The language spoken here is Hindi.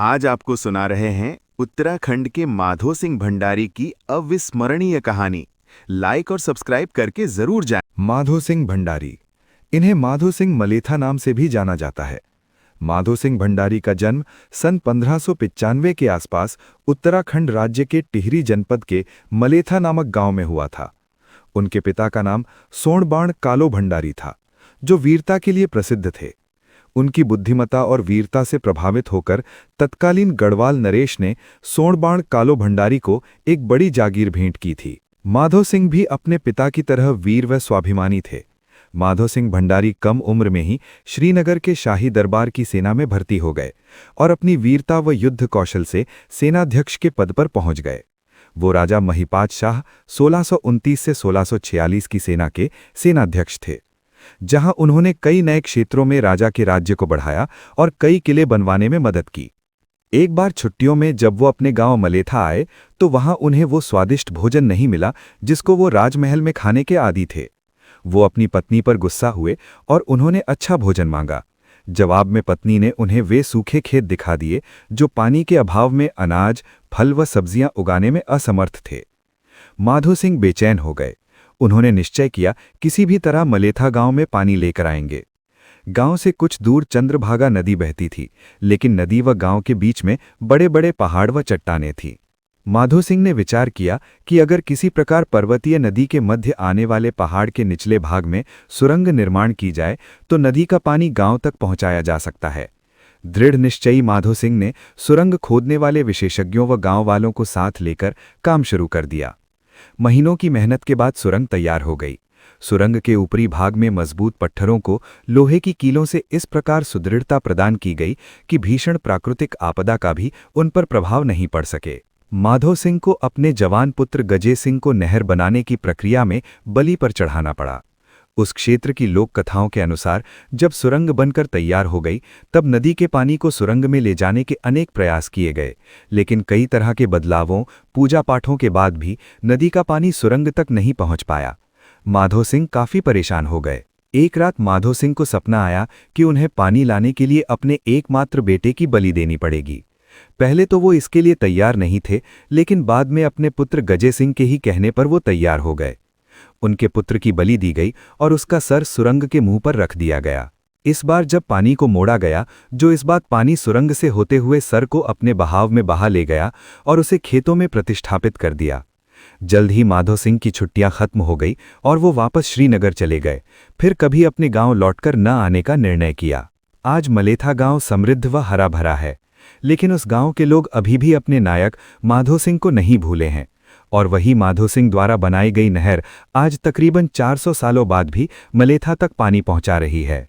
आज आपको सुना रहे हैं उत्तराखंड के माधो सिंह भंडारी की अविस्मरणीय कहानी। लाइक और सब्सक्राइब करके जरूर जाएं। माधो सिंह भंडारी, इन्हें माधो सिंह मलेथा नाम से भी जाना जाता है। माधो सिंह भंडारी का जन्म सन 1595 के आसपास उत्तराखंड राज्य के टिहरी जनपद के मलेथा नामक गांव में हुआ था। उनके पिता का नाम सोणबाण कालो भंडारी था, जो वीरता के लिए प्रसिद्ध थे। उनकी बुद्धिमत्ता और वीरता से प्रभावित होकर तत्कालीन गढ़वाल नरेश ने सोणबाण कालो भंडारी को एक बड़ी जागीर भेंट की थी। माधो सिंह भी अपने पिता की तरह वीर व स्वाभिमानी थे। माधो सिंह भंडारी कम उम्र में ही श्रीनगर के शाही दरबार की सेना में भर्ती हो गए और अपनी वीरता व युद्ध कौशल से सेनाध्यक्ष के पद पर पहुंच गए। वो राजा महिपात शाह 1629 से 1646 की सेना के सेनाध्यक्ष थे, जहां उन्होंने कई नए क्षेत्रों में राजा के राज्य को बढ़ाया और कई किले बनवाने में मदद की। एक बार छुट्टियों में जब वो अपने गांव मलेथा आए तो वहां उन्हें वो स्वादिष्ट भोजन नहीं मिला जिसको वो राजमहल में खाने के आदी थे। वो अपनी पत्नी पर गुस्सा हुए और उन्होंने अच्छा भोजन मांगा। जवाब में पत्नी ने उन्हें वे सूखे खेत दिखा दिए जो पानी के अभाव में अनाज, फल व सब्जियां उगाने में असमर्थ थे। माधो सिंह बेचैन हो गए। उन्होंने निश्चय किया किसी भी तरह मलेथा गांव में पानी लेकर आएंगे। गांव से कुछ दूर चंद्रभागा नदी बहती थी, लेकिन नदी व गांव के बीच में बड़े बड़े पहाड़ व चट्टानें थीं। माधो सिंह ने विचार किया कि अगर किसी प्रकार पर्वतीय नदी के मध्य आने वाले पहाड़ के निचले भाग में सुरंग निर्माण की जाए तो नदी का पानी गांव तक पहुंचाया जा सकता है। दृढ़ निश्चयी माधो सिंह ने सुरंग खोदने वाले विशेषज्ञों व गांव वालों को साथ लेकर काम शुरू कर दिया। महीनों की मेहनत के बाद सुरंग तैयार हो गई। सुरंग के ऊपरी भाग में मजबूत पत्थरों को लोहे की कीलों से इस प्रकार सुदृढ़ता प्रदान की गई कि भीषण प्राकृतिक आपदा का भी उन पर प्रभाव नहीं पड़ सके। माधो सिंह को अपने जवान पुत्र गजे सिंह को नहर बनाने की प्रक्रिया में बलि पर चढ़ाना पड़ा। उस क्षेत्र की लोक कथाओं के अनुसार जब सुरंग बनकर तैयार हो गई तब नदी के पानी को सुरंग में ले जाने के अनेक प्रयास किए गए, लेकिन कई तरह के बदलावों, पूजा पाठों के बाद भी नदी का पानी सुरंग तक नहीं पहुंच पाया। माधो सिंह काफी परेशान हो गए। एक रात माधो सिंह को सपना आया कि उन्हें पानी लाने के लिए अपने एकमात्र बेटे की बलि देनी पड़ेगी। पहले तो वो इसके लिए तैयार नहीं थे, लेकिन बाद में अपने पुत्र गजे सिंह के ही कहने पर वो तैयार हो गए। उनके पुत्र की बलि दी गई और उसका सर सुरंग के मुंह पर रख दिया गया। इस बार जब पानी को मोड़ा गया, जो इस बात पानी सुरंग से होते हुए सर को अपने बहाव में बहा ले गया और उसे खेतों में प्रतिष्ठापित कर दिया। जल्द ही माधो सिंह की छुट्टियां खत्म हो गई और वो वापस श्रीनगर चले गए। फिर कभी अपने गांव लौटकर न आने का निर्णय किया। आज मलेथा गांव समृद्ध व हरा भरा है, लेकिन उस गांव के लोग अभी भी अपने नायक माधो सिंह को नहीं भूले हैं और वही माधो सिंह द्वारा बनाई गई नहर आज तकरीबन 400 सालों बाद भी मलेथा तक पानी पहुंचा रही है।